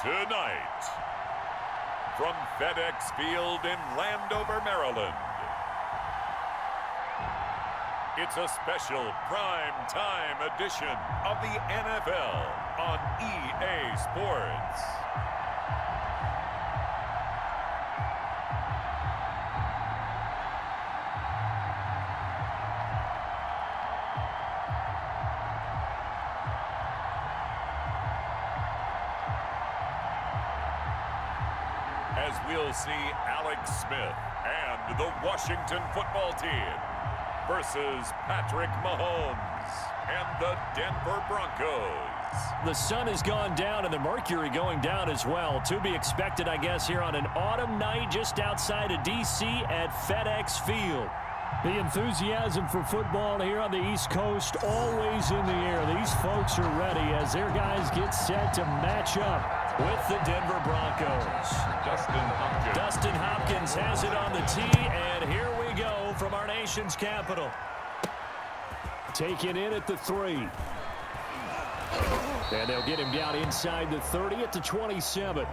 Tonight, from FedEx Field in Landover, Maryland, it's a special prime time edition of the NFL on EA Sports. As we'll see Alex Smith and the Washington football team versus Patrick Mahomes and the Denver Broncos. The sun has gone down and the mercury going down as well. To be expected, I guess, here on an autumn night just outside of D.C. at FedEx Field. The enthusiasm for football here on the East Coast always in the air. These folks are ready as their guys get set to match up with the Denver Broncos. Dustin Hopkins has it on the tee, and here we go from our nation's capital. Taken in at the 3. And they'll get him down inside the 30 at the 27.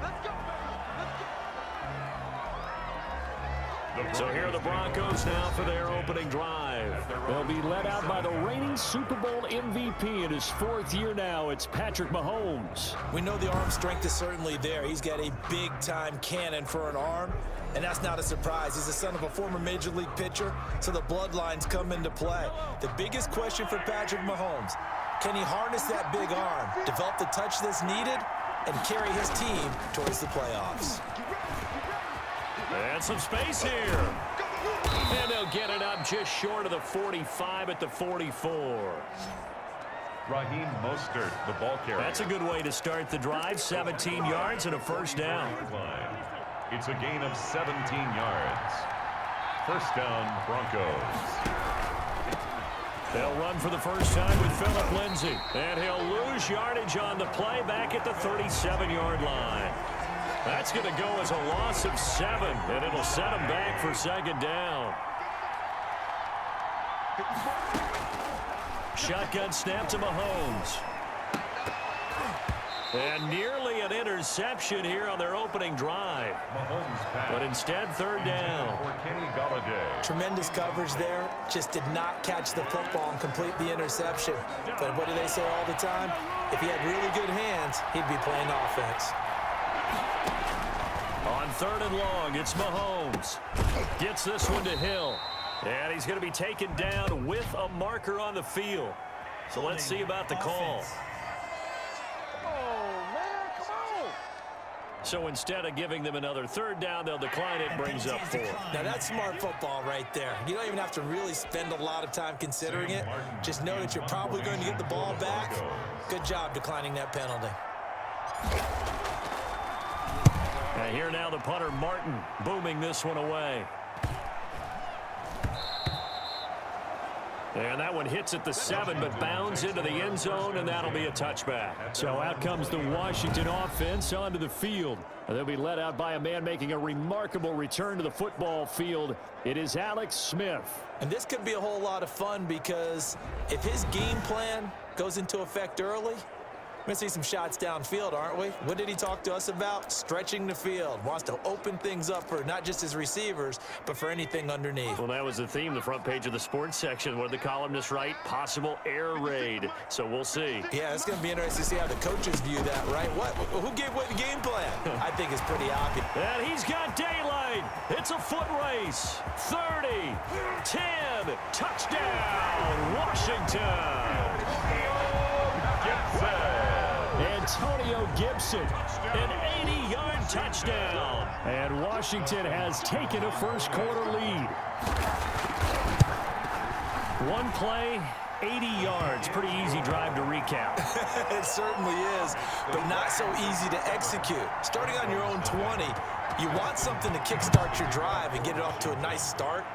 So here are the Broncos now for their opening drive. They'll be led out by the reigning Super Bowl MVP in his 4th year now. It's Patrick Mahomes. We know the arm strength is certainly there. He's got a big-time cannon for an arm, and that's not a surprise. He's the son of a former Major League pitcher, so the bloodlines come into play. The biggest question for Patrick Mahomes, can he harness that big arm, develop the touch that's needed, and carry his team towards the playoffs? And some space here. And they'll get it up just short of the 45 at the 44. Raheem Mostert, the ball carrier. That's a good way to start the drive. 17 yards and a first down. It's a gain of 17 yards. First down, Broncos. They'll run for the first time with Phillip Lindsay. And he'll lose yardage on the play back at the 37-yard line. That's going to go as a loss of 7, and it'll set him back for second down. Shotgun snap to Mahomes. And nearly an interception here on their opening drive. But instead, third down. Tremendous coverage there. Just did not catch the football and complete the interception. But what do they say all the time? If he had really good hands, he'd be playing offense. On 3rd and long, it's Mahomes. Gets this one to Hill. And he's going to be taken down with a marker on the field. So let's see about the call. So instead of giving them another third down, they'll decline it, brings up 4. Now that's smart football right there. You don't even have to really spend a lot of time considering it. Just know that you're probably going to get the ball back. Good job declining that penalty. And here now the punter, Martin, booming this one away. And that one hits at the 7, but bounds into the end zone, and that'll be a touchback. So out comes the Washington offense onto the field. And they'll be led out by a man making a remarkable return to the football field. It is Alex Smith. And this could be a whole lot of fun because if his game plan goes into effect early, we're going to see some shots downfield, aren't we? What did he talk to us about? Stretching the field. Wants to open things up for not just his receivers, but for anything underneath. Well, that was the theme, the front page of the sports section. What did the columnists write? Possible air raid. So we'll see. Yeah, it's going to be interesting to see how the coaches view that, right? Who gave what the game plan? I think it's pretty obvious. And he's got daylight. It's a foot race. 30, 10, touchdown, Washington. Antonio Gibson, an 80-yard touchdown. And Washington has taken a first-quarter lead. One play, 80 yards. Pretty easy drive to recap. It certainly is, but not so easy to execute. Starting on your own 20, you want something to kickstart your drive and get it off to a nice start.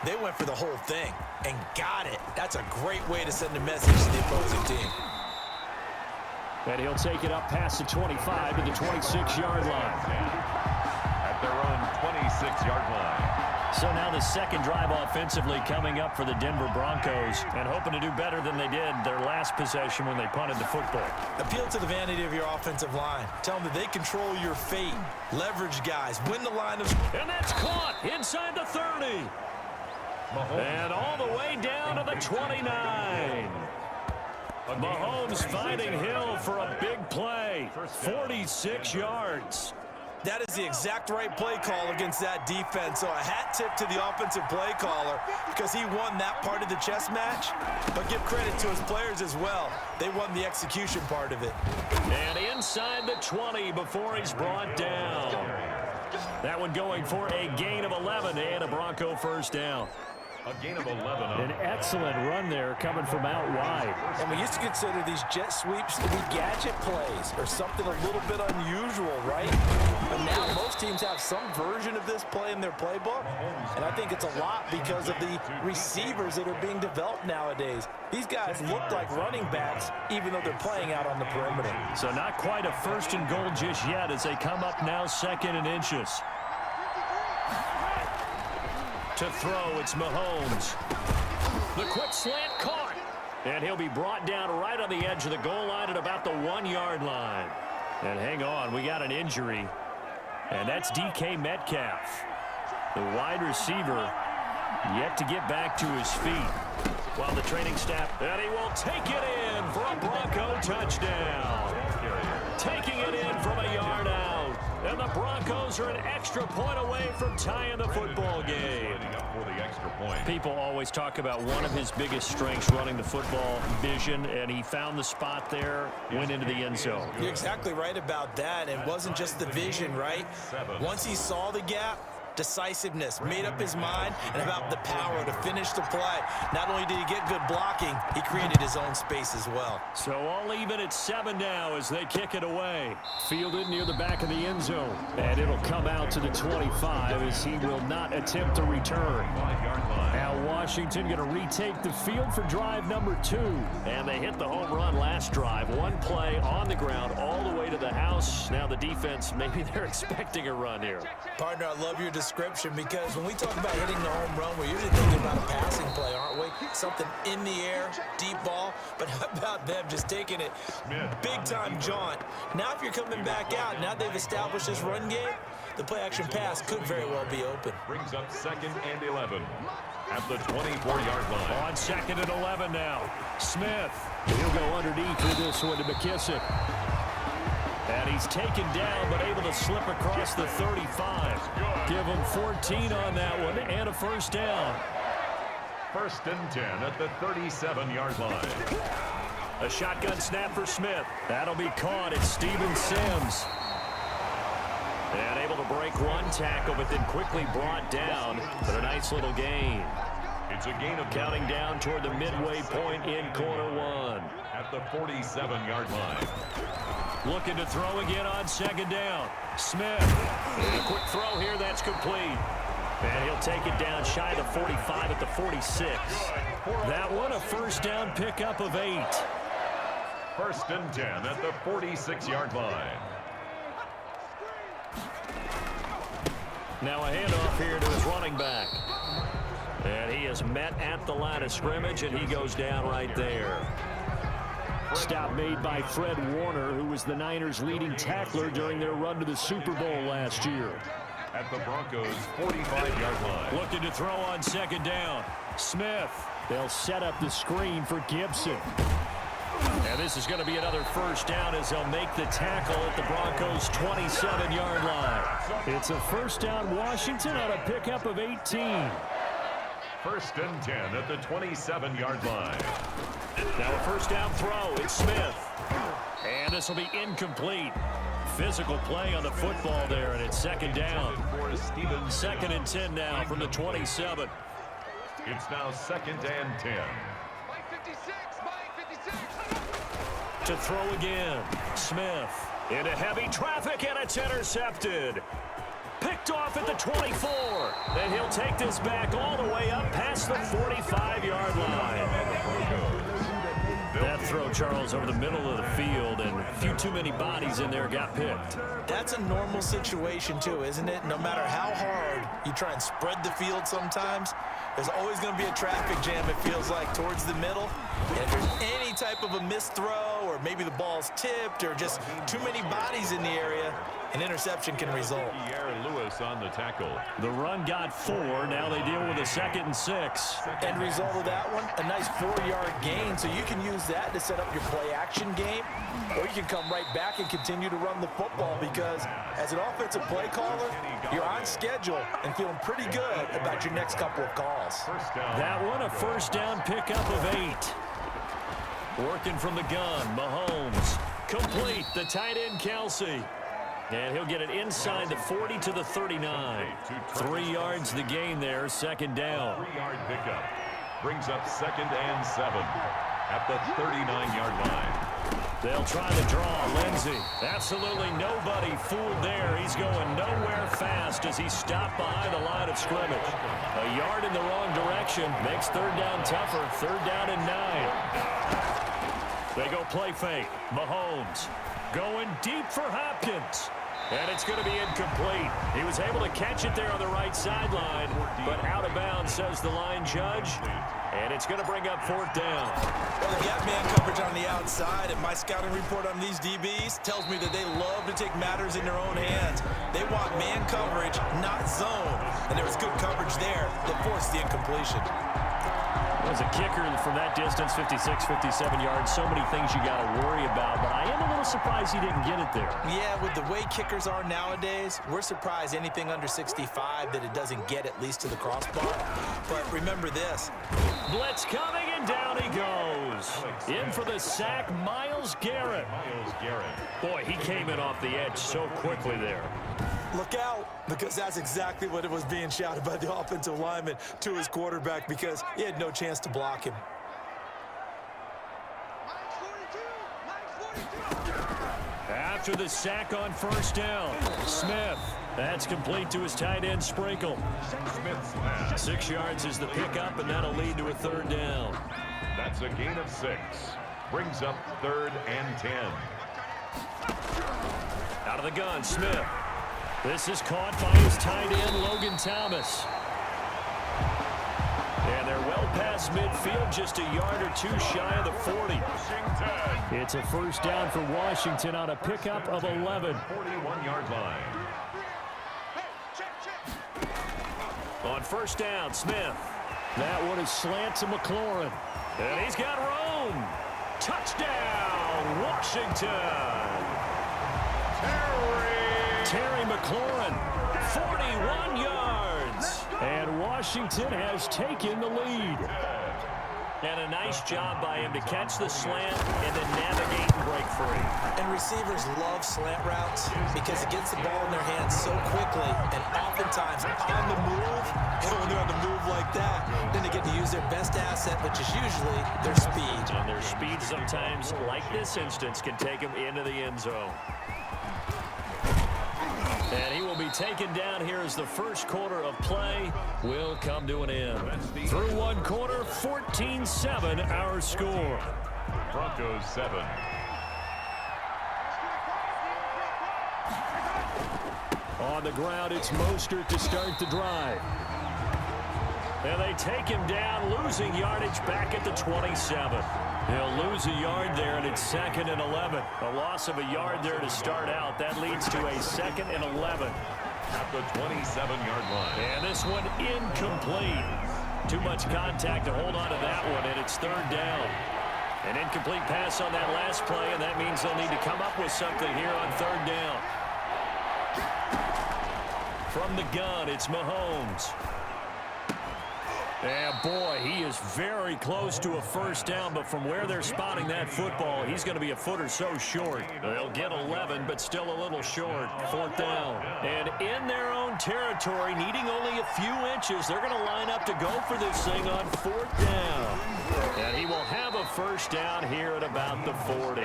They went for the whole thing and got it. That's a great way to send a message to the opposing team. And he'll take it up past the 25 to the 26-yard line. At their own 26-yard line. So now the second drive offensively coming up for the Denver Broncos and hoping to do better than they did their last possession when they punted the football. Appeal to the vanity of your offensive line. Tell them that they control your fate. Leverage guys. Win the line of... And that's caught inside the 30. And all the way down to the 29. Mahomes finding Hill for a big play. 46 yards. That is the exact right play call against that defense. So a hat tip to the offensive play caller because he won that part of the chess match. But give credit to his players as well. They won the execution part of it. And inside the 20 before he's brought down. That one going for a gain of 11 and a Bronco first down. A gain of 11. An excellent run there coming from out wide. And we used to consider these jet sweeps to be gadget plays or something a little bit unusual, right? But now most teams have some version of this play in their playbook. And I think it's a lot because of the receivers that are being developed nowadays. These guys look like running backs even though they're playing out on the perimeter. So not quite a first and goal just yet as they come up now second and inches. To throw, it's Mahomes. The quick slant caught. And he'll be brought down right on the edge of the goal line at about the 1-yard line. And hang on, we got an injury. And that's DK Metcalf. The wide receiver yet to get back to his feet. While the training staff, and he will take it in for a Bronco touchdown. Taking it in from a yard out. And the Broncos are an extra point away from tying the football game. People always talk about one of his biggest strengths running the football, vision, and he found the spot there, went into the end zone. You're exactly right about that. It wasn't just the vision, right? Once he saw the gap, decisiveness, made up his mind, and about the power to finish the play. Not only did he get good blocking, he created his own space as well. So all even at 7 now as they kick it away. Fielded near the back of the end zone. And it'll come out to the 25 as he will not attempt to return. Now Washington going to retake the field for drive number 2. And they hit the home run last drive. One play on the ground all the way to the house. Now the defense, maybe they're expecting a run here. Partner, I love your description because when we talk about hitting the home run, we're usually thinking about a passing play, aren't we? Something in the air, deep ball. But how about them just taking it big-time jaunt? Now if you're coming back out, now they've established this run game, the play-action pass could very well be open. Brings up 2nd and 11 at the 24-yard line. On 2nd and 11 now. Smith. He'll go underneath with this one to McKissick. And he's taken down, but able to slip across the 35. Give him 14 on that one and a first down. 1st and 10 at the 37-yard line. A shotgun snap for Smith. That'll be caught. It's Steven Sims. And able to break one tackle, but then quickly brought down. But a nice little gain. It's a gain of counting down toward the midway point in quarter 1. At the 47-yard line. Looking to throw again on 2nd down. Smith. And a quick throw here. That's complete. And he'll take it down shy of the 45 at the 46. That one a first down pickup of 8. 1st and 10 at the 46-yard line. Now a handoff here to his running back. And he is met at the line of scrimmage, and he goes down right there. Stop made by Fred Warner, who was the Niners' leading tackler during their run to the Super Bowl last year. At the Broncos' 45-yard line. Looking to throw on 2nd down. Smith. They'll set up the screen for Gibson. And this is going to be another first down as they'll make the tackle at the Broncos' 27-yard line. It's a first down Washington on a pickup of 18. 1st and 10 at the 27-yard line. Now a first down throw. It's Smith. And this will be incomplete. Physical play on the football there, and it's 2nd down. 2nd and 10 now from the 27. It's now 2nd and 10. To throw again. Smith into heavy traffic, and it's intercepted. Picked off at the 24. And he'll take this back all the way up past the 45-yard line. That throw, Charles, over the middle of the field, and a few too many bodies in there got picked. That's a normal situation, too, isn't it? No matter how hard you try and spread the field sometimes, there's always going to be a traffic jam, it feels like, towards the middle. And if there's any type of a missed throw, or maybe the ball's tipped, or just too many bodies in the area, an interception can result. Lewis on the tackle. The run got 4. Now they deal with a 2nd and 6. End result of that one, a nice 4-yard gain. So you can use that to set up your play-action game, or you can come right back and continue to run the football because as an offensive play caller, you're on schedule and feeling pretty good about your next couple of calls. That one, a first down pickup of 8. Working from the gun, Mahomes. Complete, the tight end, Kelsey. And he'll get it inside the 40 to the 39. 3 yards the gain there, 2nd down. 3-yard pickup. Brings up 2nd and 7 at the 39-yard line. They'll try to draw. Lindsey. Absolutely nobody fooled there. He's going nowhere fast as he stopped behind the line of scrimmage. A yard in the wrong direction makes 3rd down tougher. 3rd down and 9. They go play fake. Mahomes going deep for Hopkins. And it's going to be incomplete. He was able to catch it there on the right sideline, but out of bounds, says the line judge. And it's going to bring up 4th down. Well, they got man coverage on the outside, and my scouting report on these DBs tells me that they love to take matters in their own hands. They want man coverage, not zone. And there was good coverage there that forced the incompletion. As a kicker from that distance, 56, 57 yards, so many things you got to worry about, but I am a little surprised he didn't get it there. Yeah, with the way kickers are nowadays, we're surprised anything under 65 that it doesn't get at least to the crossbar. But remember this. Blitz coming, and down he goes. In for the sack, Myles Garrett. Boy, he came in off the edge so quickly there. Look out, because that's exactly what it was being shouted by the offensive lineman to his quarterback because he had no chance to block him. After the sack on 1st down, Smith. That's complete to his tight end, Sprinkle. 6 yards is the pickup, and that'll lead to a 3rd down. That's a gain of 6. Brings up 3rd and 10. Out of the gun, Smith. This is caught by his tight end, Logan Thomas. And they're well past midfield, just a yard or 2 shy of the 40. It's a 1st down for Washington on a pickup of 11. 41-yard line. On 1st down, Smith. That one is slant to McLaurin. And he's got room. Touchdown, Washington. Terry McLaurin, 41 yards. And Washington has taken the lead. And a nice job by him to catch the slant and then navigate and break free. And receivers love slant routes because it gets the ball in their hands so quickly and oftentimes on the move. And when they're on the move like that, then they get to use their best asset, which is usually their speed. And their speed sometimes, like this instance, can take them into the end zone. And he will be taken down here as the first quarter of play will come to an end. Through one quarter, 14-7 our score. Broncos 7. On the ground, it's Mostert to start the drive. And they take him down, losing yardage back at the 27. He'll lose a yard there, and it's 2nd and 11. A loss of a yard there to start out. That leads to a 2nd and 11. At the 27-yard line. And this one incomplete. Too much contact to hold on to that one, and it's 3rd down. An incomplete pass on that last play, and that means they'll need to come up with something here on 3rd down. From the gun, it's Mahomes. And boy, he is very close to a 1st down, but from where they're spotting that football, he's going to be a foot or so short. They'll get 11, but still a little short. 4th down. And in their own territory, needing only a few inches, they're going to line up to go for this thing on 4th down. And he will have a 1st down here at about the 40.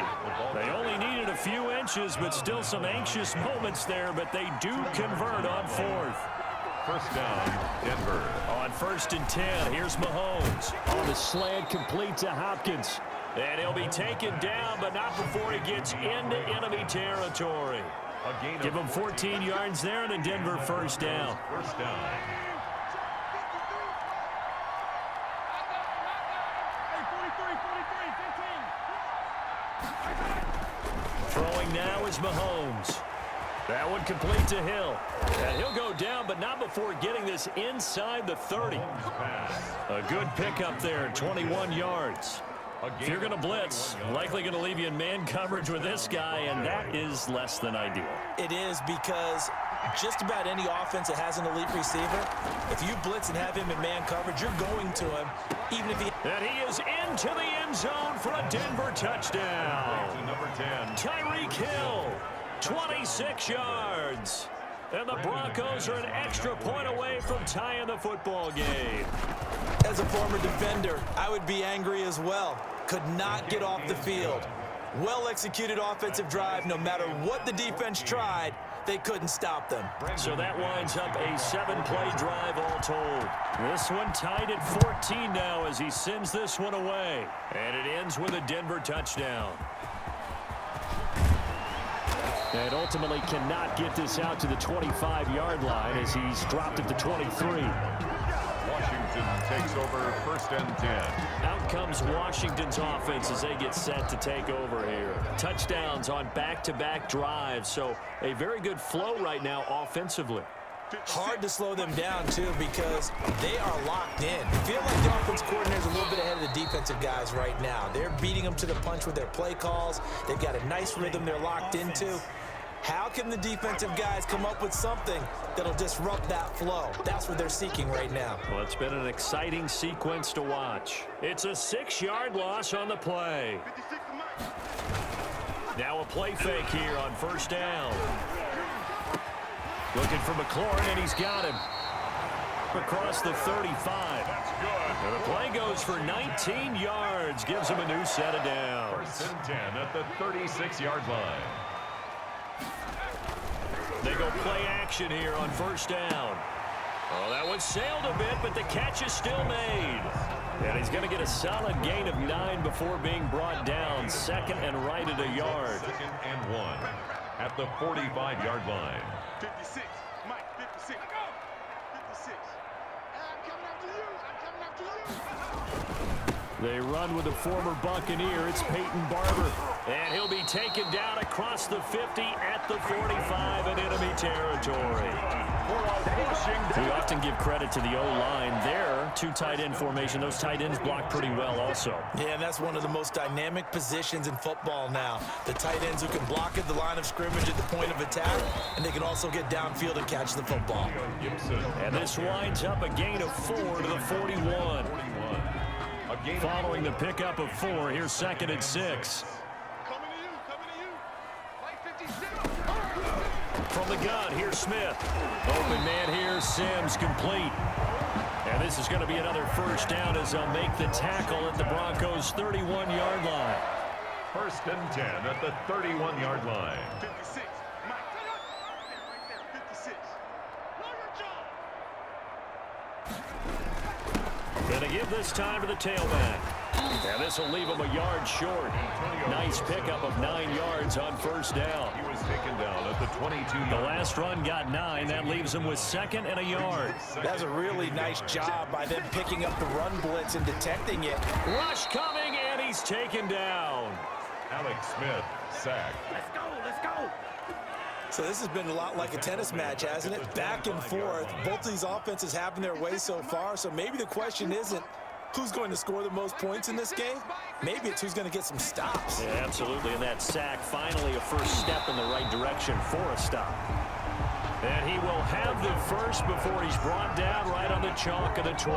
They only needed a few inches, but still some anxious moments there, but they do convert on 4th. 1st down, Denver. On 1st and 10, here's Mahomes. On the slant, complete to Hopkins. And he'll be taken down, but not before he gets into enemy territory. Give him 14 yards there and a Denver first down. Throwing now is Mahomes. That one complete to Hill. And he'll go down, but not before getting this inside the 30. A good pickup there, 21 yards. If you're going to blitz, likely going to leave you in man coverage with this guy, and that is less than ideal. It is, because just about any offense that has an elite receiver, if you blitz and have him in man coverage, you're going to him, even if he... And he is into the end zone for a Denver touchdown. Number 10. Tyreek Hill, 26 yards. And the Broncos are an extra point away from tying the football game. As a former defender, I would be angry as well. Could not get off the field. Well-executed offensive drive. No matter what the defense tried, they couldn't stop them. So that winds up a 7-play drive all told. This one tied at 14 now as he sends this one away. And it ends with a Denver touchdown. And ultimately cannot get this out to the 25-yard line as he's dropped at the 23. Washington takes over 1st and 10. Out comes Washington's offense as they get set to take over here. Touchdowns on back-to-back drives, so a very good flow right now offensively. Hard to slow them down, too, because they are locked in. I feel like the offense coordinator is a little bit ahead of the defensive guys right now. They're beating them to the punch with their play calls. They've got a nice rhythm they're locked into. How can the defensive guys come up with something that'll disrupt that flow? That's what they're seeking right now. Well, it's been an exciting sequence to watch. It's a 6-yard loss on the play. Now a play fake here on 1st down. Looking for McLaurin, and he's got him. Across the 35. That's good. And the play goes for 19 yards. Gives him a new set of downs. 1st and 10 at the 36-yard line. They go play action here on 1st down. Oh, that one sailed a bit, but the catch is still made. And he's going to get a solid gain of 9 before being brought down. 2nd and right at a yard. 2nd and 1 at the 45-yard line. 56, Mike, 56. 56. I'm coming after you. They run with the former Buccaneer. It's Peyton Barber. And he'll be taken down across the 50 at the 45 in enemy territory. We often give credit to the O-line there. 2 tight end formation. Those tight ends block pretty well also. Yeah, and that's one of the most dynamic positions in football now. The tight ends who can block at the line of scrimmage at the point of attack, and they can also get downfield and catch the football. And this winds up a gain of 4 to the 41. Following the pickup of 4, here's 2nd and 6. Coming to you. Mike, 56. From the gun, here's Smith. Open man here, Sims complete. And this is going to be another 1st down as they'll make the tackle at the Broncos' 31-yard line. 1st and 10 at the 31-yard line. 56. Mike, right there. 56. Going to give this time to the tailback. And this will leave him a yard short. Nice pickup of 9 yards on 1st down. He was taken down at the 22-yard. The last run got 9. That leaves him with 2nd and a yard. That's a really nice job by them picking up the run blitz and detecting it. Rush coming, and he's taken down. Alex Smith sacked. Let's go. So this has been a lot like a tennis match, hasn't it? Back and forth. Both of these offenses having their way so far. So maybe the question isn't who's going to score the most points in this game. Maybe it's who's going to get some stops. Yeah, absolutely. And that sack, finally a first step in the right direction for a stop. And he will have the first before he's brought down right on the chalk of the 20.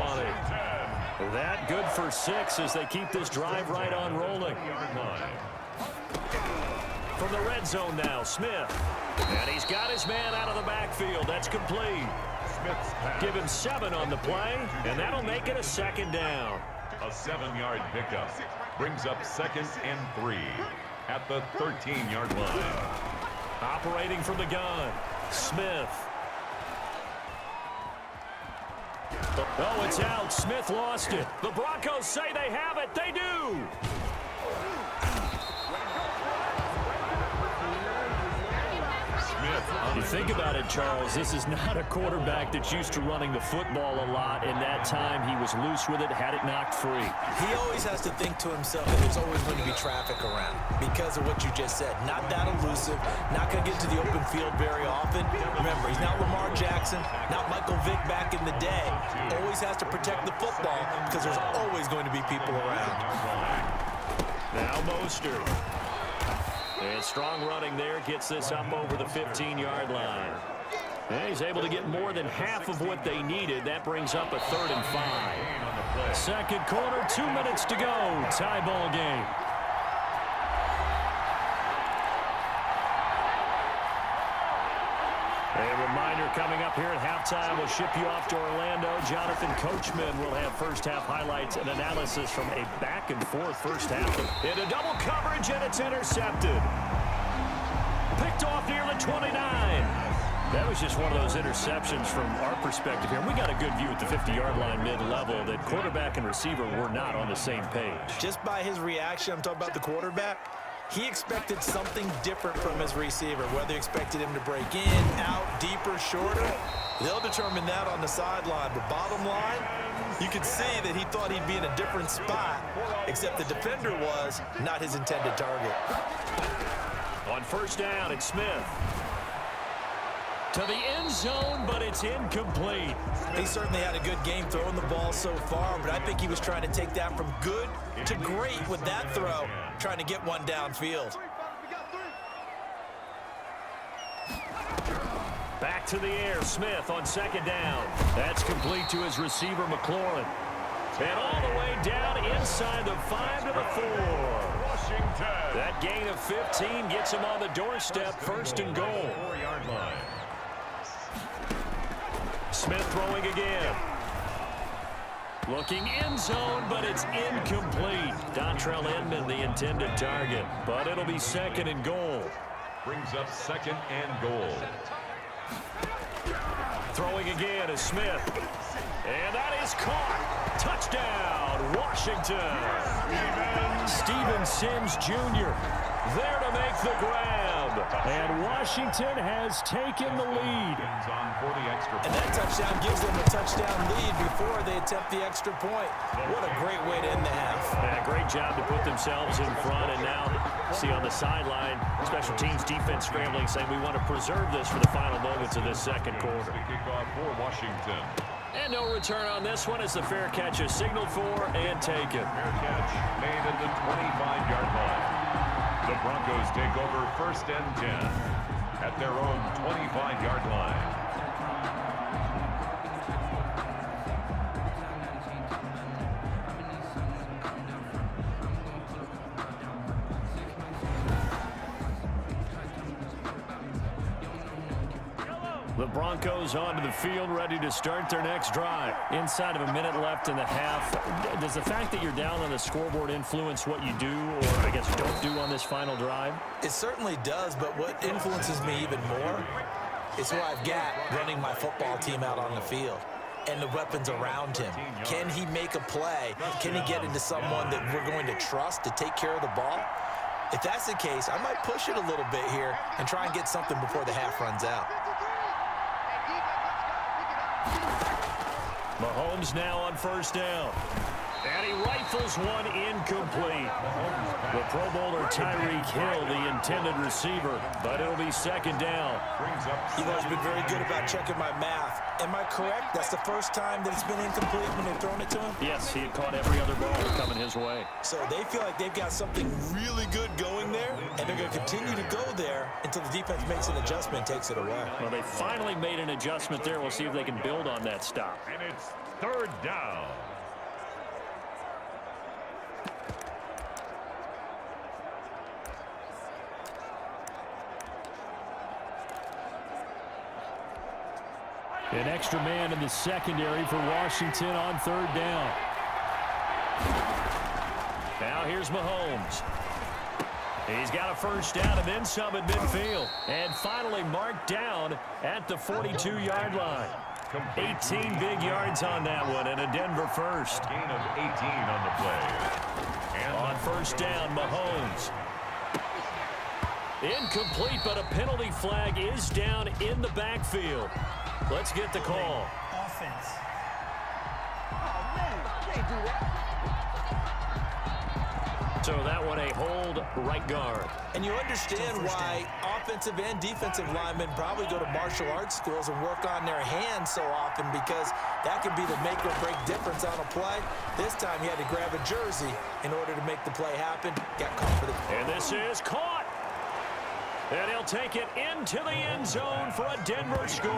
That good for 6 as they keep this drive right on rolling. From the red zone now, Smith. And he's got his man out of the backfield. That's complete. Give him 7 on the play, and that'll make it a 2nd down. A 7-yard pickup brings up 2nd and 3 at the 13-yard line. Operating from the gun, Smith. Oh, it's out. Smith lost it. The Broncos say they have it. They do. You think about it, Charles, this is not a quarterback that's used to running the football a lot. In that time, he was loose with it, had it knocked free. He always has to think to himself that there's always going to be traffic around because of what you just said. Not that elusive, not going to get to the open field very often. Remember, he's not Lamar Jackson, not Michael Vick back in the day. Always has to protect the football because there's always going to be people around. Now Mostert. And strong running there, gets this up over the 15-yard line. And he's able to get more than half of what they needed. That brings up a 3rd and 5. Second quarter, 2 minutes to go. Tie ball game. A reminder coming up here at halftime. We'll ship you off to Orlando. Jonathan Coachman will have first-half highlights and analysis from a back-and-forth first half. Into double coverage, and it's intercepted. Picked off near the 29. That was just one of those interceptions from our perspective here. We got a good view at the 50-yard line mid-level that quarterback and receiver were not on the same page. Just by his reaction, I'm talking about the quarterback, he expected something different from his receiver, whether he expected him to break in, out, deeper, shorter. They'll determine that on the sideline. But bottom line, you could see that he thought he'd be in a different spot, except the defender was not his intended target. On first down, it's Smith. To the end zone, but it's incomplete. He certainly had a good game throwing the ball so far, but I think he was trying to take that from good to great with that throw, trying to get one downfield. Back to the air, Smith on second down. That's complete to his receiver, McLaurin. And all the way down inside the 5 to the 4. That gain of 15 gets him on the doorstep, 1st and goal. 4-yard line. Smith throwing again. Looking end zone, but it's incomplete. Dontrell Inman, the intended target. But it'll be 2nd and goal. Brings up 2nd and goal. Throwing again is Smith. And that is caught. Touchdown, Washington. Steven Sims Jr. there to make the grab. And Washington has taken the lead. And that touchdown gives them a touchdown lead before they attempt the extra point. What a great way to end the half. And a great job to put themselves in front. And now, see on the sideline, special teams defense scrambling, saying we want to preserve this for the final moments of this second quarter. Kickoff for Washington. And no return on this one as the fair catch is signaled for and taken. Fair catch made at the 25-yard line. The Broncos take over 1st and 10 at their own 25-yard line. The Broncos onto the field, ready to start their next drive. Inside of a minute left in the half. Does the fact that you're down on the scoreboard influence what you do, or I guess don't do on this final drive? It certainly does, but what influences me even more is who I've got running my football team out on the field and the weapons around him. Can he make a play? Can he get into someone that we're going to trust to take care of the ball? If that's the case, I might push it a little bit here and try and get something before the half runs out. Mahomes now on first down. And he rifles one incomplete. The Pro Bowler Tyreek Hill, the intended receiver, but it'll be 2nd down. You've always been very good about checking my math. Am I correct? That's the first time that it's been incomplete when they've thrown it to him? Yes, he had caught every other ball coming his way. So they feel like they've got something really good going there, and they're going to continue to go there until the defense makes an adjustment and takes it away. Well, they finally made an adjustment there. We'll see if they can build on that stop. And it's 3rd down. An extra man in the secondary for Washington on 3rd down. Now here's Mahomes. He's got a first down and then some at midfield. And finally marked down at the 42-yard line. 18 big yards on that one and a Denver first. Gain of 18 on the play. On first down, Mahomes. Incomplete, but a penalty flag is down in the backfield. Let's get the call. Offense. Oh, man, you can't do that. So that one a hold right guard. And you understand why offensive and defensive linemen probably go to martial arts schools and work on their hands so often, because that can be the make or break difference on a play. This time he had to grab a jersey in order to make the play happen. Got caught for the... And this is caught. And he'll take it into the end zone for a Denver score.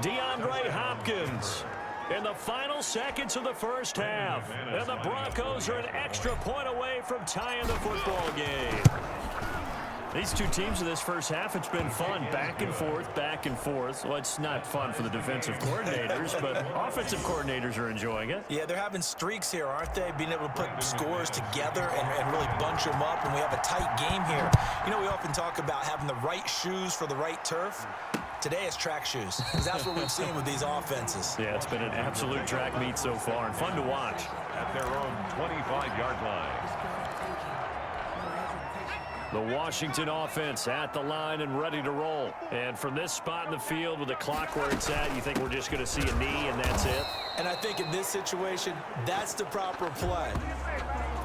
DeAndre Hopkins in the final seconds of the first half. And the Broncos are an extra point away from tying the football game. These two teams in this first half, it's been fun. Back and forth, back and forth. Well, it's not fun for the defensive coordinators, but offensive coordinators are enjoying it. Yeah, they're having streaks here, aren't they? Being able to put scores together and really bunch them up, and we have a tight game here. You know, we often talk about having the right shoes for the right turf. Today it's track shoes, because that's what we've seen with these offenses. Yeah, it's been an absolute track meet so far, and fun to watch. At their own 25-yard line. The Washington offense at the line and ready to roll. And from this spot in the field with the clock where it's at, you think we're just going to see a knee and that's it? And I think in this situation, that's the proper play.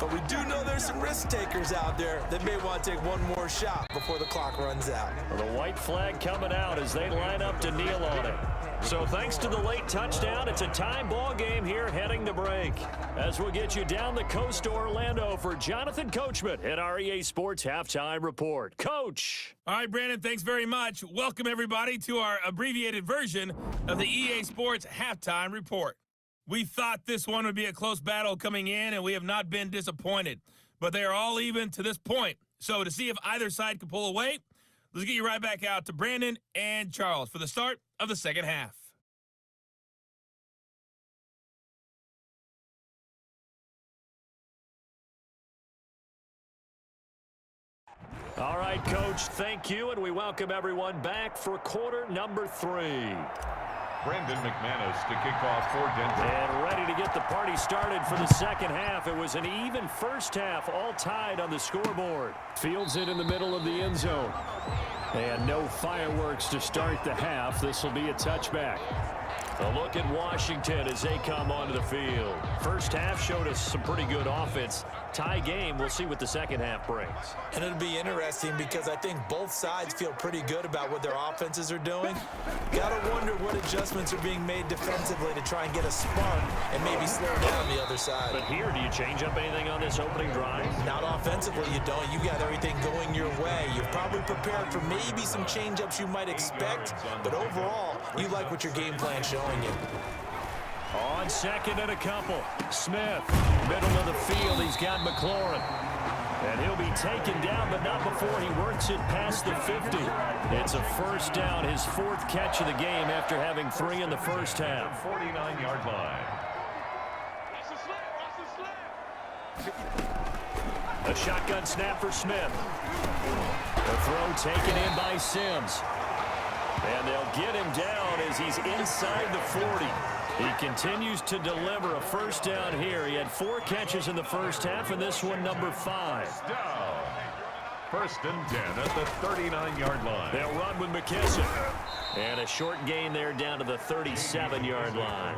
But we do know there's some risk takers out there that may want to take one more shot before the clock runs out. Well, the white flag coming out as they line up to kneel on it. So thanks to the late touchdown, it's a tie ball game here heading to break. As we'll get you down the coast to Orlando for Jonathan Coachman at our EA Sports Halftime Report. Coach! All right, Brandon, thanks very much. Welcome, everybody, to our abbreviated version of the EA Sports Halftime Report. We thought this one would be a close battle coming in, and we have not been disappointed. But they are all even to this point. So to see if either side can pull away, let's get you right back out to Brandon and Charles for the start of the second half. All right, Coach, thank you, and we welcome everyone back for quarter number 3. Brendan Mcmanus to kick off for Denver. And ready to get the party started for the second half. It was an even first half, all tied on the scoreboard. Fields it in the middle of the end zone. And no fireworks to start the half. This will be a touchback. A look at Washington as they come onto the field. First half showed us some pretty good offense. Tie game, we'll see what the second half brings. And it'll be interesting because I think both sides feel pretty good about what their offenses are doing. Gotta wonder what adjustments are being made defensively to try and get a spark and maybe slow down the other side. But here, do you change up anything on this opening drive? Not offensively, you don't. You got everything going your way. You've probably prepared for maybe some change-ups you might expect, but overall, you like what your game plan's showing you. On second and a couple, Smith, middle of the field, he's got McLaurin. And he'll be taken down, but not before he works it past the 50. It's a first down, his 4th catch of the game after having 3 in the first half. 49-yard line. A shotgun snap for Smith. The throw taken in by Sims. And they'll get him down as he's inside the 40. He continues to deliver a first down here. He had 4 catches in the first half, and this one number 5. Down. First and 10 at the 39-yard line. They'll run with McKissick. And a short gain there down to the 37-yard line.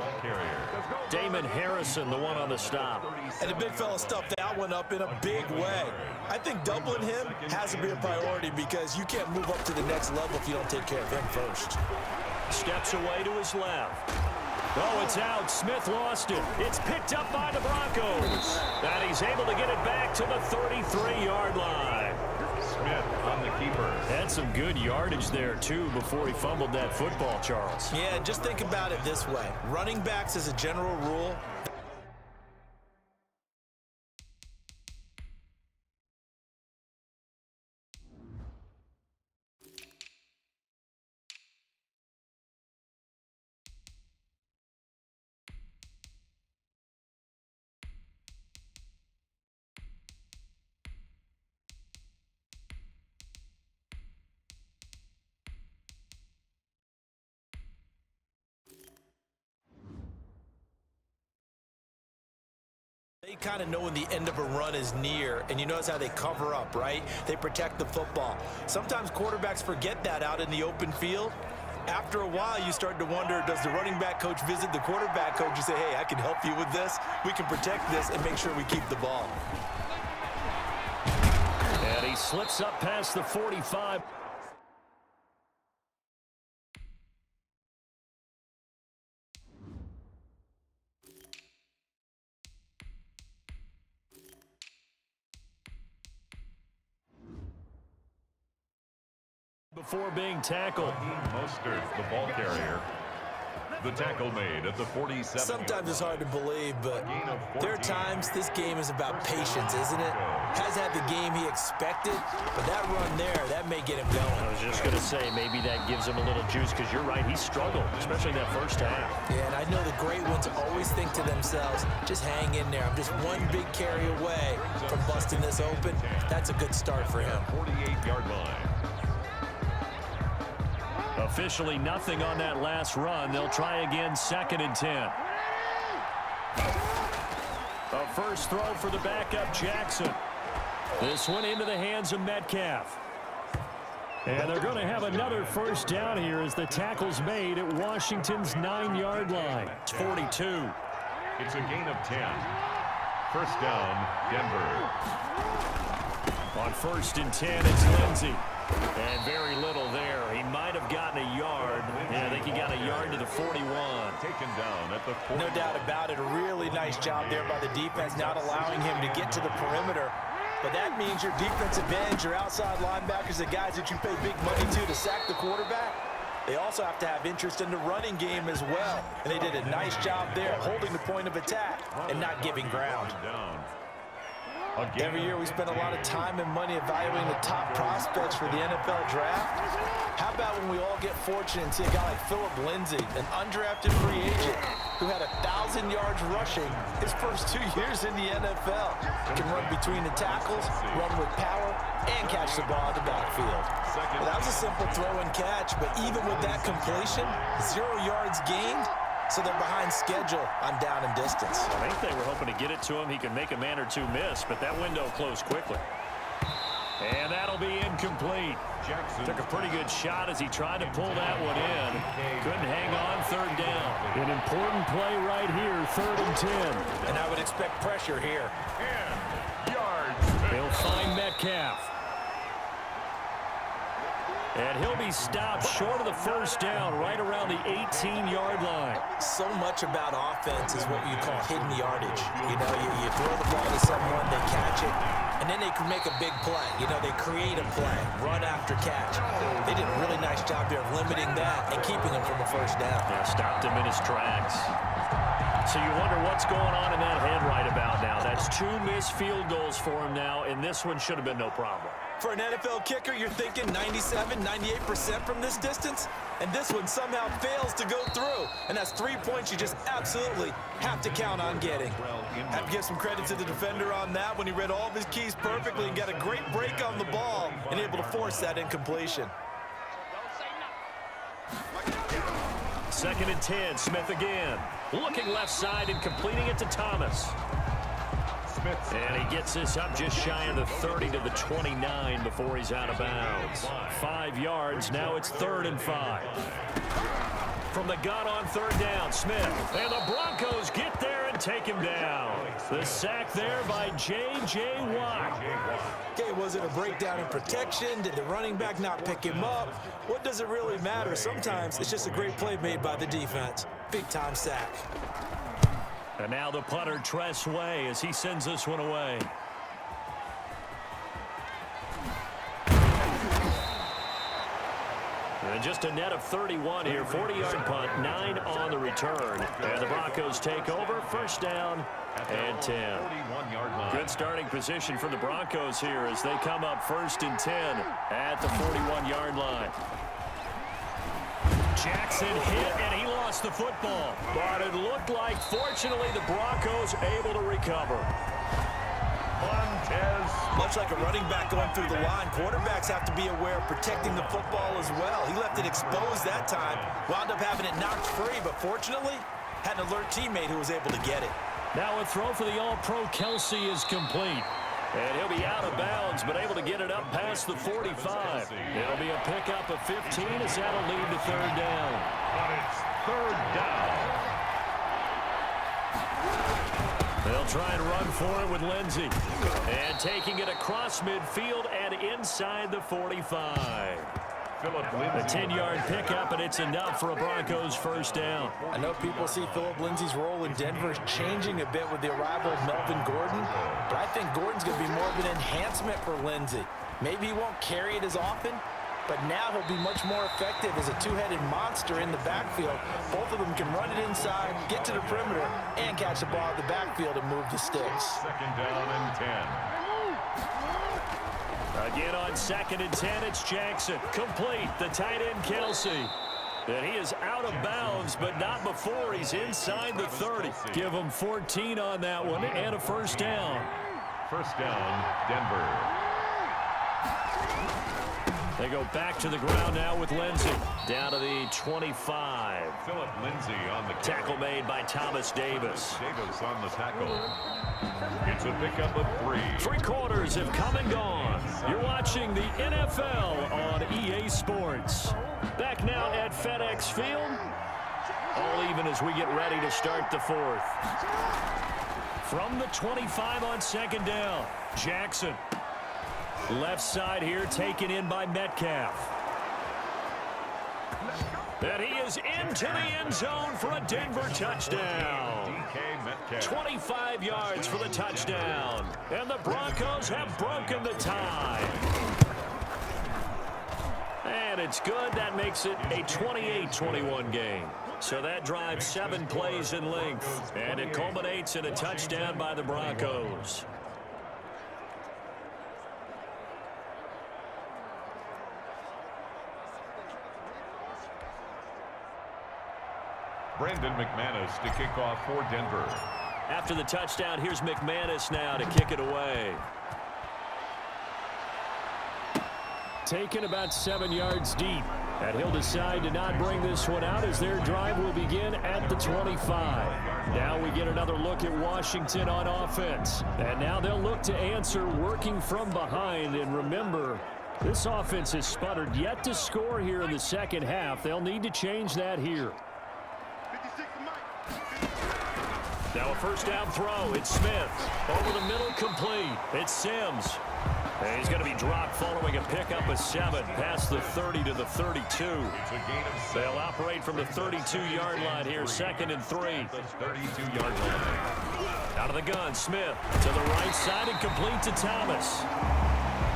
Damon Harrison, the one on the stop. And the big fella stuffed that one up in a big way. I think doubling him has to be a priority because you can't move up to the next level if you don't take care of him first. Steps away to his left. Oh, it's out. Smith lost it. It's picked up by the Broncos. And he's able to get it back to the 33-yard line. Smith on the keeper. Had some good yardage there, too, before he fumbled that football, Charles. Yeah, just think about it this way. Running backs, as a general rule, kind of know when the end of a run is near, and you notice how they cover up, right? They protect the football. Sometimes quarterbacks forget that out in the open field. After a while, you start to wonder, does the running back coach visit the quarterback coach and say, hey, I can help you with this. We can protect this and make sure we keep the ball. And he slips up past the 45. Before being tackled. Mostert, the ball carrier. The tackle made at the 47. Sometimes it's hard to believe, but there are times this game is about patience, isn't it? Has had the game he expected, but that run there, that may get him going. I was just going to say, maybe that gives him a little juice, because you're right, he struggled, especially in that first half. Yeah, and I know the great ones always think to themselves, just hang in there. I'm just one big carry away from busting this open. That's a good start for him. 48-yard line. Officially nothing on that last run. They'll try again, 2nd and 10. A first throw for the backup, Jackson. This one into the hands of Metcalf. And they're going to have another first down here as the tackle's made at Washington's 9-yard line. It's 42. It's a gain of 10. First down, Denver. On 1st and 10, it's Lindsey. And very little there. He might have gotten a yard. Yeah, I think he got a yard to the 41. Taken down at the 40. No doubt about it. A really nice job there by the defense, not allowing him to get to the perimeter. But that means your defensive ends, your outside linebackers, the guys that you pay big money to sack the quarterback, they also have to have interest in the running game as well. And they did a nice job there, holding the point of attack and not giving ground. Every year we spend a lot of time and money evaluating the top prospects for the NFL draft. How about when we all get fortunate and see a guy like Philip Lindsay, an undrafted free agent who had 1,000 yards rushing his first 2 years in the NFL. Can run between the tackles, run with power, and catch the ball in the backfield. Well, that was a simple throw and catch, but even with that completion, 0 yards gained. So they're behind schedule on down and distance. I think they were hoping to get it to him. He could make a man or two miss, but that window closed quickly. And that'll be incomplete. Jackson took a pretty good shot as he tried to pull that one in. Couldn't hang on, 3rd down. An important play right here, 3rd and 10. And I would expect pressure here. 10 yards. He'll find Metcalf. And he'll be stopped short of the first down, right around the 18-yard line. So much about offense is what you call hidden yardage. You know, you throw the ball to someone, they catch it, and then they can make a big play. You know, they create a play, run after catch. They did a really nice job there of limiting that and keeping him from a first down. Yeah, stopped him in his tracks. So you wonder what's going on in that head right about now. That's 2 missed field goals for him now, and this one should have been no problem. For an NFL kicker, you're thinking 97, 98% from this distance, and this one somehow fails to go through. And that's 3 points you just absolutely have to count on getting. Have to give some credit to the defender on that when he read all of his keys perfectly and got a great break on the ball and able to force that incompletion. 2nd and 10, Smith again. Looking left side and completing it to Thomas. And he gets this up just shy of the 30 to the 29 before he's out of bounds. 5 yards, now it's 3rd and 5. From the gun on 3rd down, Smith. And the Broncos get there and take him down. The sack there by J.J. Watt. Okay, was it a breakdown in protection? Did the running back not pick him up? What does it really matter? Sometimes it's just a great play made by the defense. Big-time sack. And now the punter, Tress Way, as he sends this one away. And just a net of 31 here, 40-yard punt, 9 on the return. And the Broncos take over, first down and 10. Good starting position for the Broncos here as they come up 1st and 10 at the 41-yard line. Jackson hit, and he lost the football. But it looked like, fortunately, the Broncos able to recover. Much like a running back going through the line, quarterbacks have to be aware of protecting the football as well. He left it exposed that time, wound up having it knocked free, but fortunately, had an alert teammate who was able to get it. Now a throw for the All-Pro Kelsey is complete. And he'll be out of bounds, but able to get it up past the 45. It'll be a pickup of 15 as that'll lead to third down. But it's third down. They'll try and run for it with Lindsey. And taking it across midfield and inside the 45. A 10-yard pickup, and it's enough for a Broncos first down. I know people see Phillip Lindsay's role in Denver changing a bit with the arrival of Melvin Gordon, but I think Gordon's going to be more of an enhancement for Lindsay. Maybe he won't carry it as often, but now he'll be much more effective as a two-headed monster in the backfield. Both of them can run it inside, get to the perimeter, and catch the ball at the backfield and move the sticks. Second down and 10. Again on 2nd and 10, it's Jackson. Complete, the tight end Kelsey. And he is out of bounds, but not before he's inside the 30. Give him 14 on that one and a first down. First down, Denver. They go back to the ground now with Lindsey. Down to the 25. Phillip Lindsay on the Tackle made by Thomas Davis. Davis on the tackle. It's a pickup of 3. 3 quarters have come and gone. You're watching the NFL on EA Sports. Back now at FedEx Field. All even as we get ready to start the 4th. From the 25 on 2nd down, Jackson. Left side here taken in by Metcalf. And he is into the end zone for a Denver touchdown. 25 yards for the touchdown. And the Broncos have broken the tie. And it's good. That makes it a 28-21 game. So that drives 7 plays in length. And it culminates in a touchdown by the Broncos. Brandon Mcmanus to kick off for Denver. After the touchdown, here's Mcmanus now to kick it away. Taken about 7 yards deep. And he'll decide to not bring this one out as their drive will begin at the 25. Now we get another look at Washington on offense. And now they'll look to answer working from behind. And remember, this offense has sputtered yet to score here in the second half. They'll need to change that here. Now a first down throw. It's Smith. Over the middle, complete. It's Sims. And he's going to be dropped following a pickup of 7 past the 30 to the 32. It's a gain of 7. They'll operate from the 32-yard line here, 2nd and 3. The 32-yard line. Out of the gun, Smith to the right side and complete to Thomas.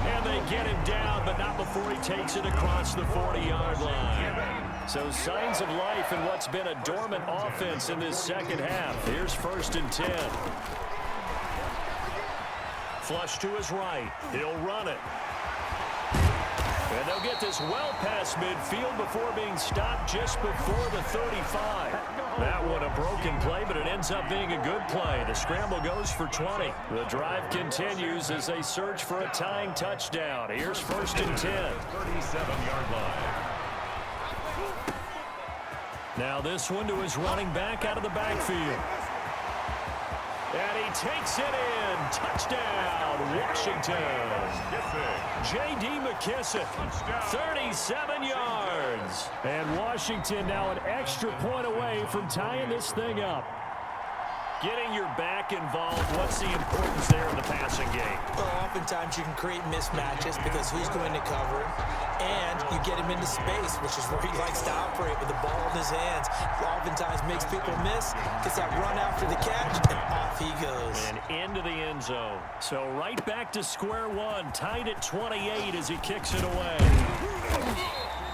And they get him down, but not before he takes it across the 40-yard line. So signs of life in what's been a dormant offense in this second half. Here's 1st and 10. Flush to his right. He'll run it. And they'll get this well past midfield before being stopped just before the 35. That one a broken play, but it ends up being a good play. The scramble goes for 20. The drive continues as they search for a tying touchdown. Here's 1st and 10. 37-yard line. Now this one to his running back out of the backfield. And he takes it in. Touchdown, Washington. J.D. McKissick, 37 yards. And Washington now an extra point away from tying this thing up. Getting your back involved, what's the importance there in the passing game? Well, oftentimes you can create mismatches because who's going to cover him, and you get him into space, which is where he likes to operate with the ball in his hands. Oftentimes makes people miss, gets that run after the catch, and off he goes. And into the end zone. So right back to square one, tied at 28 as he kicks it away.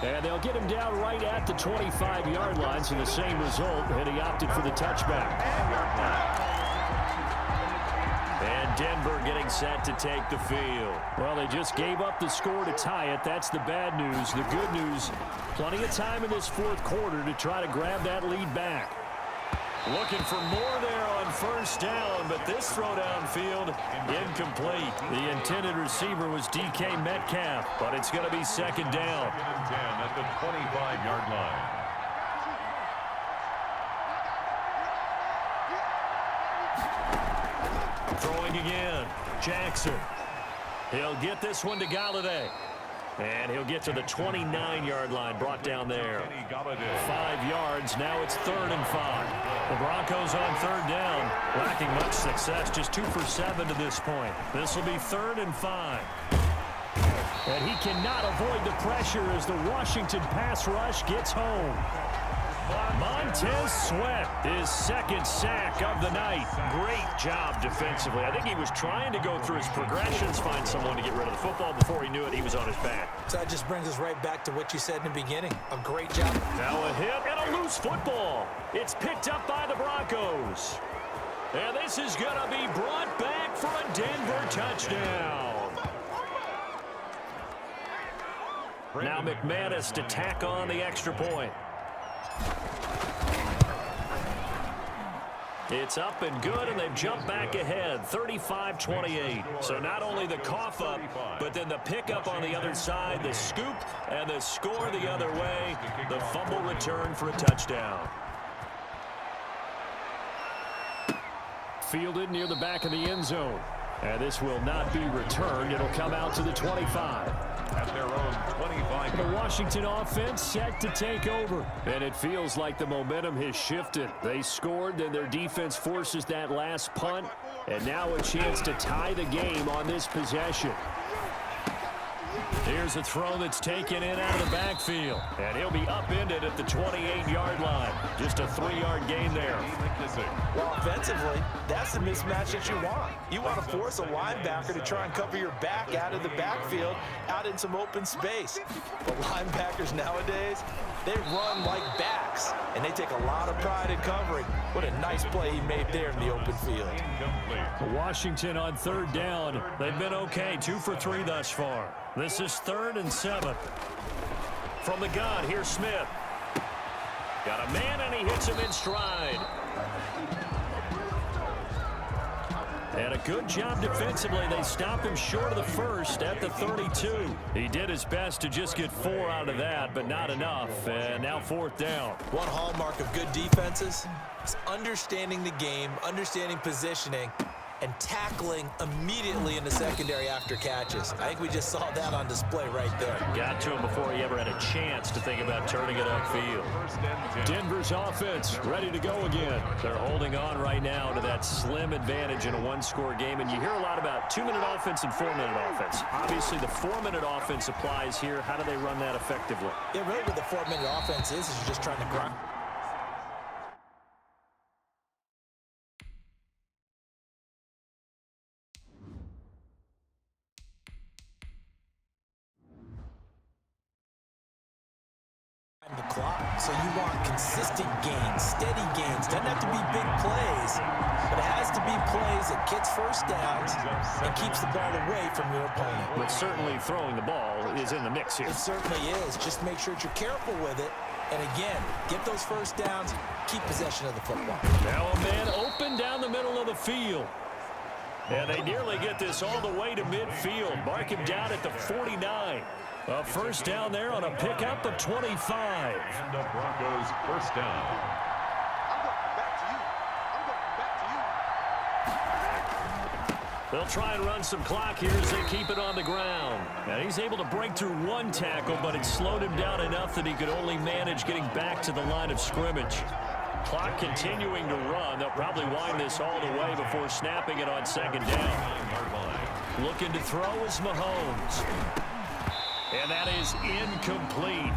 And they'll get him down right at the 25-yard line, so the same result, and he opted for the touchback. And Denver getting set to take the field. Well, they just gave up the score to tie it. That's the bad news. The good news, plenty of time in this 4th quarter to try to grab that lead back. Looking for more there on 1st down, but this throw downfield incomplete. The intended receiver was DK Metcalf, but it's going to be 2nd down. 2nd and 10 at the 25-yard line. Throwing again. Jackson. He'll get this one to Galladay. And he'll get to the 29-yard line, brought down there. 5 yards. Now it's 3rd and 5. The Broncos on 3rd down, lacking much success, just 2 for 7 to this point. This will be 3rd and 5. And he cannot avoid the pressure as the Washington pass rush gets home. Montez Sweat, his 2nd sack of the night. Great job defensively. I think he was trying to go through his progressions, find someone to get rid of the football. Before he knew it, he was on his back. So that just brings us right back to what you said in the beginning. A great job. Now a hit and a loose football. It's picked up by the Broncos. And this is going to be brought back for a Denver touchdown. Now Mcmanus to tack on the extra point. It's up and good, and they've jumped back ahead, 35-28. So not only the cough up, but then the pickup on the other side, the scoop, and the score the other way, the fumble return for a touchdown. Fielded near the back of the end zone. And this will not be returned. It'll come out to the 25. At their own 25. The Washington offense set to take over. And it feels like the momentum has shifted. They scored, then their defense forces that last punt. And now a chance to tie the game on this possession. Here's a throw that's taken in out of the backfield. And he'll be upended at the 28-yard line. Just a 3-yard gain there. Well, offensively, that's the mismatch that you want. You want to force a linebacker to try and cover your back out of the backfield, out in some open space. But linebackers nowadays, they run like backs, and they take a lot of pride in covering. What a nice play he made there in the open field. Washington on 3rd down. They've been okay, 2 for 3 thus far. This is 3rd and 7. From the gun, here's Smith. Got a man, and he hits him in stride. And a good job defensively. They stop him short of the first at the 32. He did his best to just get 4 out of that, but not enough. And now 4th down. One hallmark of good defenses is understanding the game, understanding positioning, and tackling immediately in the secondary after catches. I think we just saw that on display right there. Got to him before he ever had a chance to think about turning it upfield. Denver's offense ready to go again. They're holding on right now to that slim advantage in a 1-score game, and you hear a lot about 2-minute offense and 4-minute offense. Obviously, the 4-minute offense applies here. How do they run that effectively? Yeah, really what the 4-minute offense is you're just trying to grind. The clock. So you want consistent gains, steady gains. Doesn't have to be big plays, but it has to be plays that gets first downs and keeps the ball away from your opponent. But certainly throwing the ball is in the mix here. It certainly is. Just make sure that you're careful with it. And again, get those first downs, keep possession of the football. Now a man open down the middle of the field. And they nearly get this all the way to midfield. Mark him down at the 49. A first down there on a pickup of 25. And the Broncos first down. I'm going back to you. They'll try and run some clock here as they keep it on the ground. And he's able to break through 1 tackle, but it slowed him down enough that he could only manage getting back to the line of scrimmage. Clock continuing to run. They'll probably wind this all the way before snapping it on 2nd down. Looking to throw is Mahomes. And that is incomplete.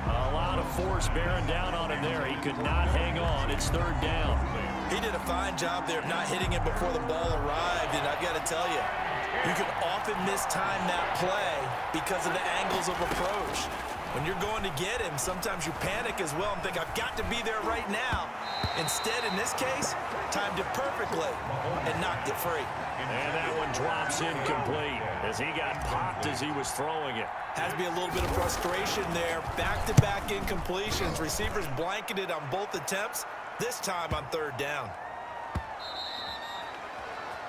A lot of force bearing down on him there. He could not hang on. It's 3rd down. He did a fine job there of not hitting it before the ball arrived, and I've got to tell you, you can often mistime that play because of the angles of approach. When you're going to get him, sometimes you panic as well and think, I've got to be there right now. Instead, in this case, timed it perfectly and knocked it free. And that one drops incomplete as he got popped as he was throwing it. Has to be a little bit of frustration there. Back-to-back incompletions. Receivers blanketed on both attempts, this time on 3rd down.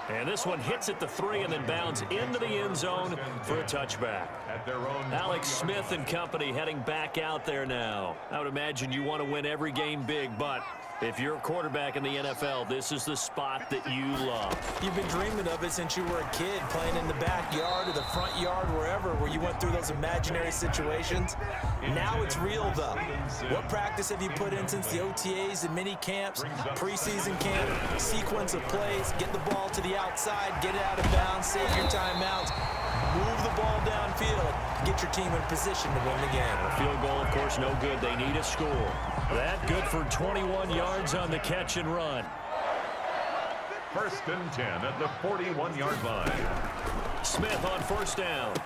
And this one hits at the 3 and then bounds into the end zone for a touchback. At their own Alex Smith and company heading back out there now. I would imagine you want to win every game big, but If you're a quarterback in the NFL, this is the spot that you love. You've been dreaming of it since you were a kid, playing in the backyard or the front yard, wherever, where you went through those imaginary situations. Now it's real, though. What practice have you put in since the OTAs and mini camps, preseason camp, sequence of plays, get the ball to the outside, get it out of bounds, save your timeouts, move the ball downfield, get your team in position to win the game. A field goal, of course, no good. They need a score. That good for 21 yards on the catch and run. 1st and 10 at the 41-yard line. Smith on 1st down.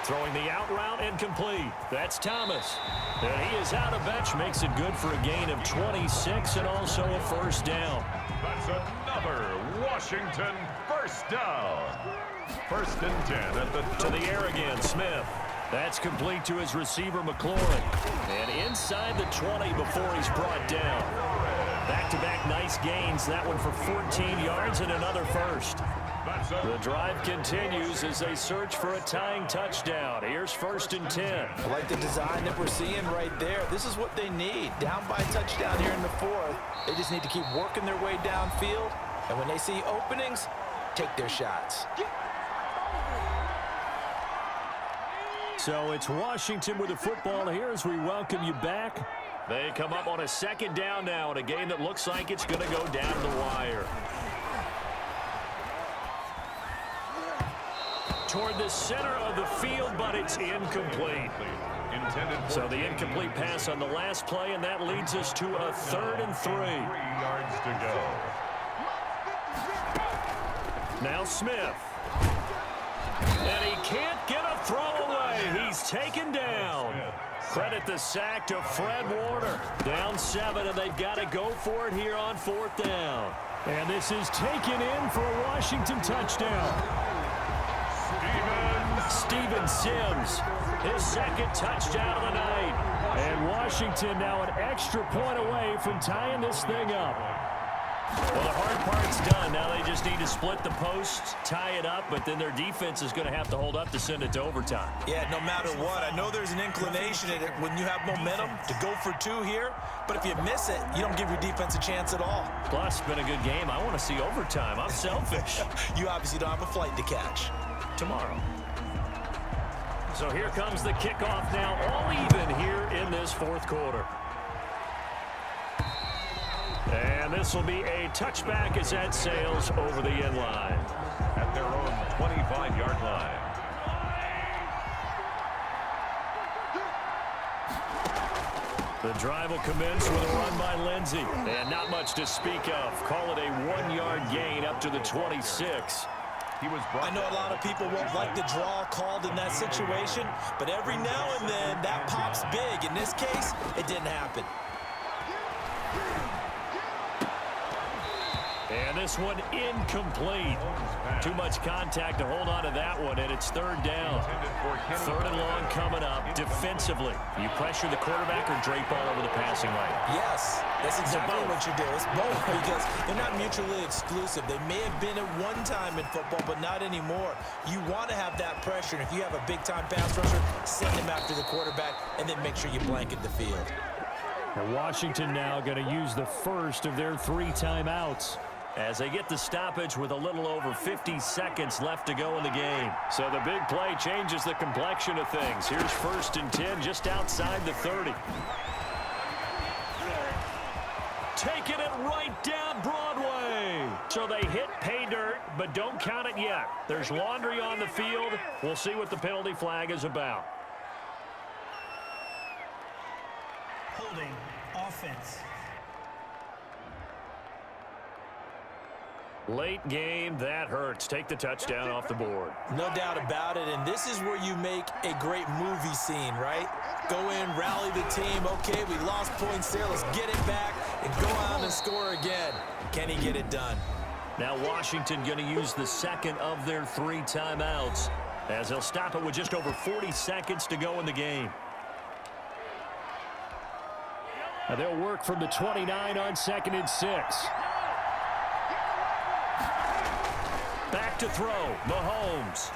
Throwing the out route and complete. That's Thomas. And he is out of bench, makes it good for a gain of 26 and also a 1st down. That's another Washington 1st down. 1st and 10 at the to the air again, Smith. That's complete to his receiver, McLaurin. And inside the 20 before he's brought down. Back-to-back nice gains. That one for 14 yards and another 1st. The drive continues as they search for a tying touchdown. Here's 1st and 10. I like the design that we're seeing right there. This is what they need. Down by a touchdown here in the 4th. They just need to keep working their way downfield. And when they see openings, take their shots. So it's Washington with the football here as we welcome you back. They come up on a 2nd down now in a game that looks like it's going to go down the wire. Toward the center of the field, but it's incomplete. So the incomplete pass on the last play, and that leads us to a 3rd and 3. 3 yards to go. Now Smith. And he can't get a throw away. He's taken down. Credit the sack to Fred Warner. Down 7, and they've got to go for it here on 4th down. And this is taken in for a Washington touchdown. Steven Sims, his 2nd touchdown of the night. And Washington now an extra point away from tying this thing up. Well, the hard part's done. Now they just need to split the posts, tie it up, but then their defense is going to have to hold up to send it to overtime. Yeah, no matter what. I know there's an inclination in it when you have momentum to go for 2 here, but if you miss it, you don't give your defense a chance at all. Plus, it's been a good game. I want to see overtime. I'm selfish. You obviously don't have a flight to catch. Tomorrow. So here comes the kickoff now, all even here in this 4th quarter. And this will be a touchback as that sails over the end line. At their own 25-yard line. The drive will commence with a run by Lindsey. And not much to speak of. Call it a 1-yard gain up to the 26. I know a lot of people won't like the draw called in that situation, but every now and then that pops big. In this case, it didn't happen. And this one incomplete. Too much contact to hold on to that one, and it's 3rd down. 3rd and long coming up. Defensively, you pressure the quarterback or drape all over the passing lane? Yes, that's exactly what you do. It's both because they're not mutually exclusive. They may have been at one time in football, but not anymore. You want to have that pressure, and if you have a big-time pass rusher, send him after the quarterback, and then make sure you blanket the field. And Washington now going to use the first of their 3 timeouts as they get the stoppage with a little over 50 seconds left to go in the game. So the big play changes the complexion of things. Here's 1st and 10 just outside the 30. Taking it right down Broadway. So they hit pay dirt, but don't count it yet. There's laundry on the field. We'll see what the penalty flag is about. Holding offense. Late game, that hurts. Take the touchdown off the board. No doubt about it, and this is where you make a great movie scene, right? Go in, rally the team. Okay, we lost points there. Let's get it back and go out and score again. Can he get it done? Now Washington going to use the 2nd of their 3 timeouts as they'll stop it with just over 40 seconds to go in the game. Now they'll work from the 29 on 2nd and 6. Back to throw, Mahomes.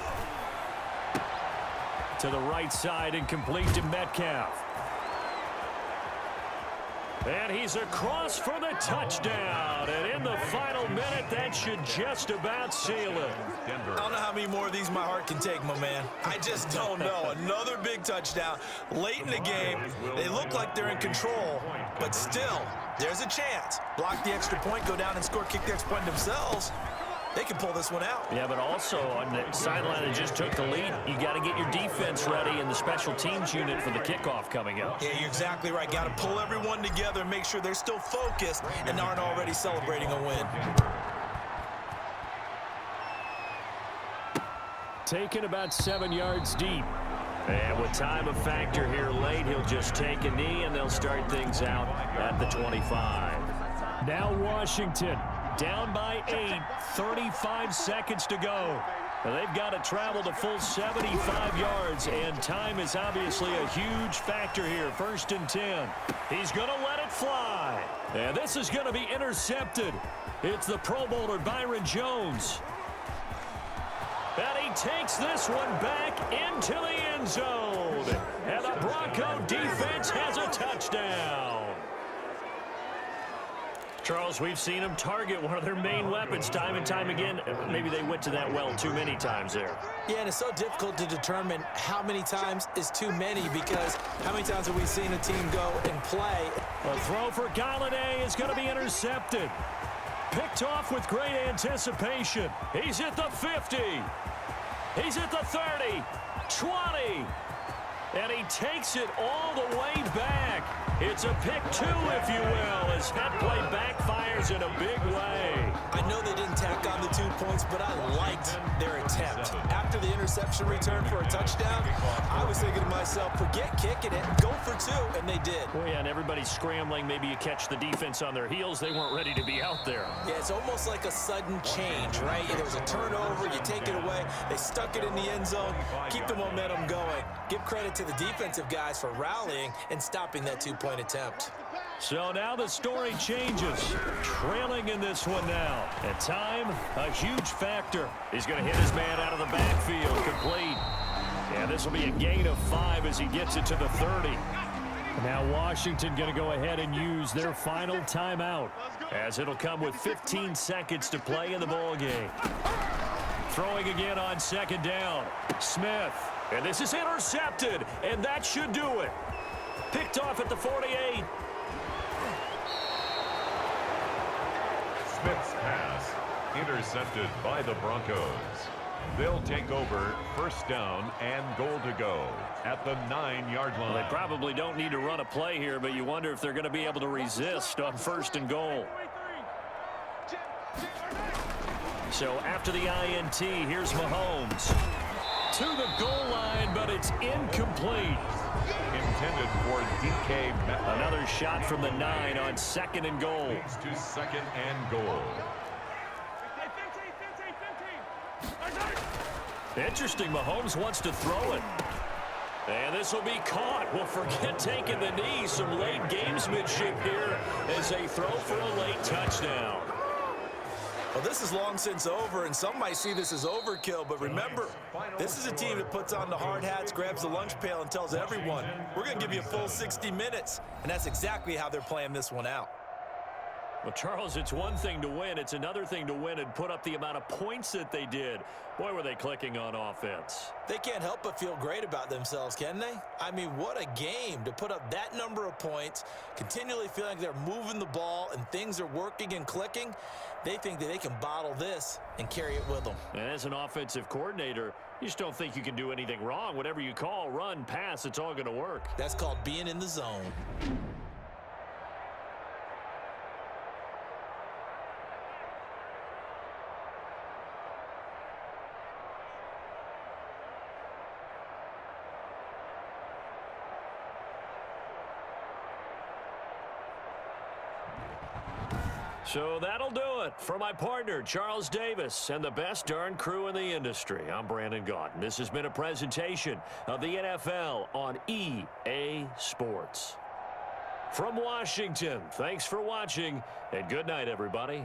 To the right side and complete to Metcalf. And he's across for the touchdown. And in the final minute, that should just about seal it. I don't know how many more of these my heart can take, my man. I just don't know. Another big touchdown late in the game. They look like they're in control, but still, there's a chance. Block the extra point, go down and score, kick the extra point themselves. They can pull this one out. Yeah, but also on the sideline that just took the lead, you got to get your defense ready and the special teams unit for the kickoff coming up. Yeah, you're exactly right. Got to pull everyone together and make sure they're still focused and aren't already celebrating a win. Taken about 7 yards deep. And with time a factor here late, he'll just take a knee and they'll start things out at the 25. Now Washington down by 8, 35 seconds to go. Now they've got to travel the full 75 yards, and time is obviously a huge factor here. 1st and 10. He's going to let it fly. And this is going to be intercepted. It's the Pro Bowler Byron Jones. And he takes this one back into the end zone. And the Bronco defense has a touchdown. Charles, we've seen them target one of their main weapons time and time again. Maybe they went to that well too many times there. Yeah, and it's so difficult to determine how many times is too many, because how many times have we seen a team go and play? A throw for Galladay is going to be intercepted. Picked off with great anticipation. He's at the 50. He's at the 30, 20. And he takes it all the way back. It's a pick 2, if you will, as that play backfires in a big way. I know they didn't tack on the 2 points, but I liked their attempt. After the interception return for a touchdown, I was thinking to myself, forget kicking it, go for 2, and they did. Oh, yeah, and everybody's scrambling. Maybe you catch the defense on their heels. They weren't ready to be out there. Yeah, it's almost like a sudden change, right? There was a turnover, you take it away, they stuck it in the end zone, keep the momentum going. Give credit to the defensive guys for rallying and stopping that 2-point attempt. So now the story changes. Trailing in this one now. And time, a huge factor. He's going to hit his man out of the backfield. Complete. And this will be a gain of 5 as he gets it to the 30. Now Washington going to go ahead and use their final timeout, as it'll come with 15 seconds to play in the ball game. Throwing again on 2nd down. Smith. And this is intercepted, and that should do it. Picked off at the 48. Smith's pass intercepted by the Broncos. They'll take over 1st down and goal to go at the 9-yard line. Well, they probably don't need to run a play here, but you wonder if they're going to be able to resist on 1st and goal. So after the INT, here's Mahomes. To the goal line, but it's incomplete. Intended for DK Metcalf. Another shot from the 9 on 2nd and goal. Leads to 2nd and goal. Interesting, Mahomes wants to throw it. And this will be caught. Well, forget taking the knee. Some late gamesmanship here as they throw for a late touchdown. Well, this is long since over, and some might see this as overkill, but remember, this is a team that puts on the hard hats, grabs the lunch pail, and tells everyone, we're going to give you a full 60 minutes, and that's exactly how they're playing this one out. Well, Charles, it's one thing to win. It's another thing to win and put up the amount of points that they did. Boy, were they clicking on offense. They can't help but feel great about themselves, can they? I mean, what a game to put up that number of points, continually feeling like they're moving the ball and things are working and clicking. They think that they can bottle this and carry it with them. And as an offensive coordinator, you just don't think you can do anything wrong. Whatever you call, run, pass, it's all going to work. That's called being in the zone. So that'll do it for my partner, Charles Davis, and the best darn crew in the industry. I'm Brandon Gaudin. This has been a presentation of the NFL on EA Sports. From Washington, thanks for watching, and good night, everybody.